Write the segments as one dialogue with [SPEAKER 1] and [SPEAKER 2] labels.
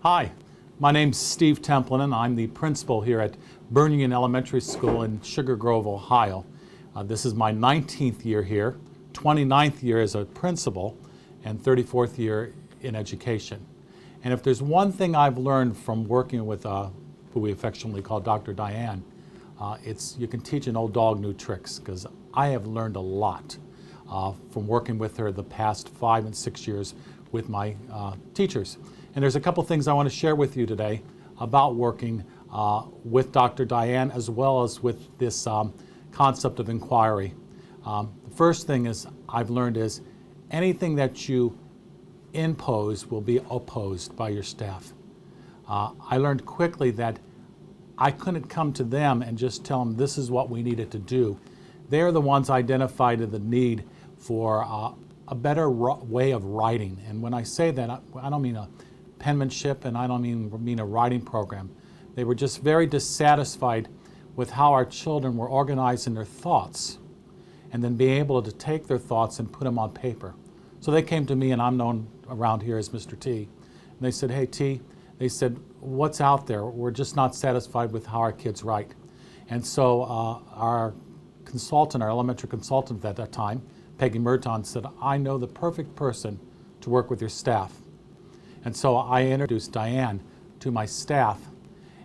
[SPEAKER 1] Hi, my name's Steve Templin, and I'm the principal here at Berne Elementary School in Sugar Grove, Ohio. This is my 19th year here, 29th year as a principal, and 34th year in education. And if there's one thing I've learned from working with who we affectionately call Dr. Dianne, it's you can teach an old dog new tricks, because I have learned a lot from working with her the past 5 and 6 years with my teachers. And there's a couple things I want to share with you today about working with Dr. Dianne, as well as with this concept of inquiry. The first thing I've learned is anything that you impose will be opposed by your staff. I learned quickly that I couldn't come to them and just tell them this is what we needed to do. They're the ones identified the need for a better way of writing. And when I say that, I don't mean a penmanship, and I don't mean a writing program. They were just very dissatisfied with how our children were organizing their thoughts, and then being able to take their thoughts and put them on paper. So they came to me, and I'm known around here as Mr. T. And they said, "Hey T," they said, "what's out there? We're just not satisfied with how our kids write." And so our consultant, our elementary consultant at that time, Peggy Merton, said, "I know the perfect person to work with your staff." And so I introduced Dianne to my staff,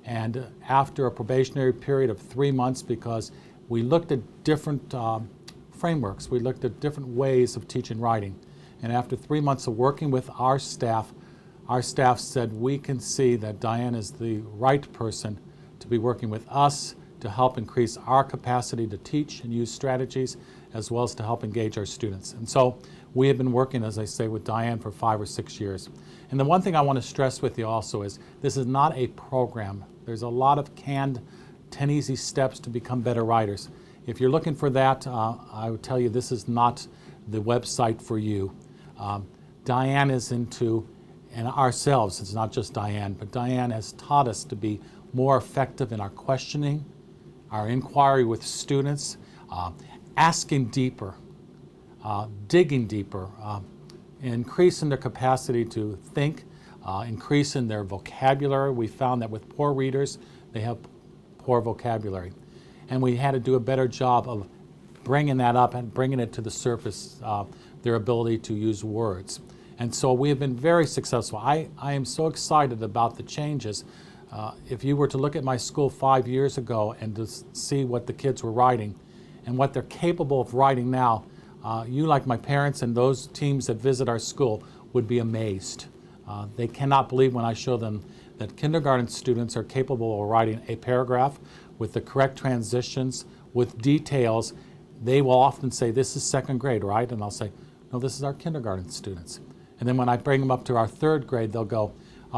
[SPEAKER 1] and after a probationary period of 3 months, because we looked at different frameworks, we looked at different ways of teaching writing, and after 3 months of working with our staff said, we can see that Dianne is the right person to be working with us to help increase our capacity to teach and use strategies, as well as to help engage our students. And so we have been working, as I say, with Dianne for 5 or 6 years. And the one thing I want to stress with you also is this is not a program. There's a lot of canned 10 easy steps to become better writers. If you're looking for that, I would tell you this is not the website for you. Dianne is into, and ourselves, it's not just Dianne, but Dianne has taught us to be more effective in our questioning, our inquiry with students, asking deeper, digging deeper, increasing their capacity to think, increasing their vocabulary. We found that with poor readers, they have poor vocabulary. And we had to do a better job of bringing that up and bringing it to the surface, their ability to use words. And so we have been very successful. I am so excited about the changes. If you were to look at my school 5 years ago and to see what the kids were writing and what they're capable of writing now, you, like my parents and those teams that visit our school, would be amazed. They cannot believe when I show them that kindergarten students are capable of writing a paragraph with the correct transitions, with details. They will often say, "This is second grade, right?" And I'll say, "No, this is our kindergarten students." And then when I bring them up to our 3rd grade, they'll go,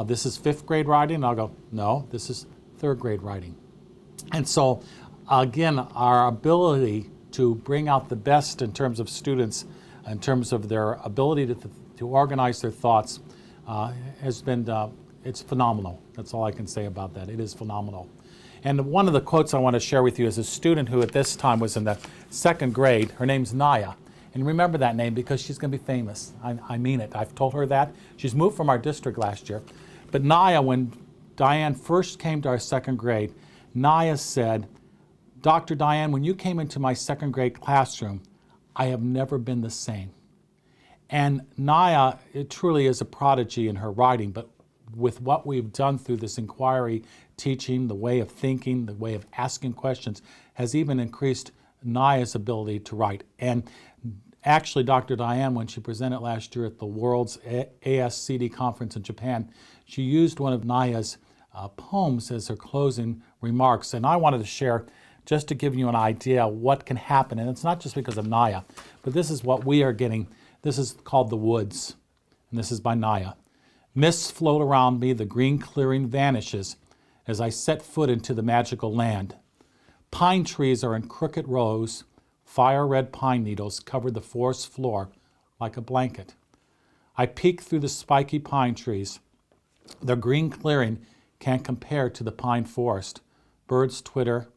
[SPEAKER 1] "This is 5th grade writing?" And I'll go, "No, this is 3rd grade writing." And so, again, our ability to bring out the best in terms of students, in terms of their ability to organize their thoughts, has been, it's phenomenal. That's all I can say about that. It is phenomenal. And one of the quotes I want to share with you is a student who at this time was in the 2nd grade. Her name's Naya. And remember that name because she's going to be famous. I mean it. I've told her that. She's moved from our district last year. But Naya, when Dianne first came to our 2nd grade, Naya said, "Dr. Dianne, when you came into my 2nd grade classroom, I have never been the same." And Naya, it truly is a prodigy in her writing, but with what we've done through this inquiry teaching, the way of thinking, the way of asking questions, has even increased Naya's ability to write. And actually, Dr. Dianne, when she presented last year at the World's ASCD conference in Japan, she used one of Naya's poems as her closing remarks. And I wanted to share, just to give you an idea what can happen. And it's not just because of Naya, but this is what we are getting. This is called The Woods, and this is by Naya. "Mists float around me, the green clearing vanishes as I set foot into the magical land. Pine trees are in crooked rows, fire-red pine needles cover the forest floor like a blanket. I peek through the spiky pine trees. The green clearing can't compare to the pine forest. Birds twitter,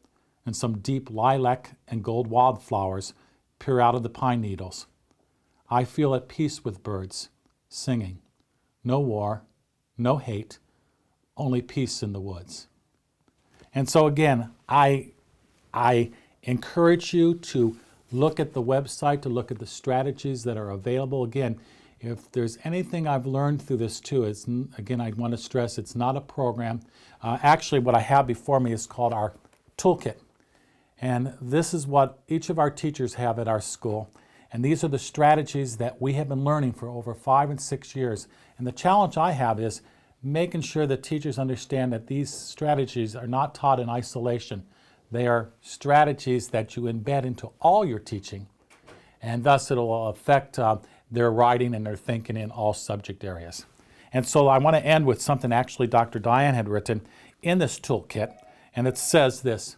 [SPEAKER 1] and some deep lilac and gold wildflowers peer out of the pine needles. I feel at peace with birds, singing. No war, no hate, only peace in the woods. And so again, I encourage you to look at the website, to look at the strategies that are available. Again, if there's anything I've learned through this too, it's, again, I want to stress it's not a program. Actually, what I have before me is called our toolkit. And this is what each of our teachers have at our school. And these are the strategies that we have been learning for over 5 and 6 years. And the challenge I have is making sure that teachers understand that these strategies are not taught in isolation. They are strategies that you embed into all your teaching, and thus it will affect their writing and their thinking in all subject areas. And so I want to end with something actually Dr. Dianne had written in this toolkit, and it says this: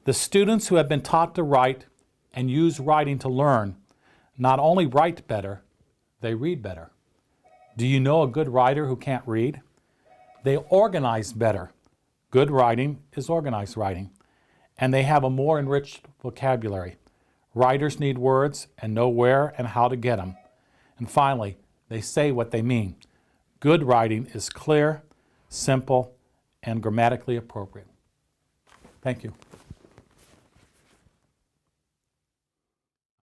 [SPEAKER 1] the students who have been taught to write and use writing to learn not only write better, they read better. Do you know a good writer who can't read? They organize better. Good writing is organized writing. And they have a more enriched vocabulary. Writers need words and know where and how to get them. And finally, they say what they mean. Good writing is clear, simple, and grammatically appropriate. Thank you.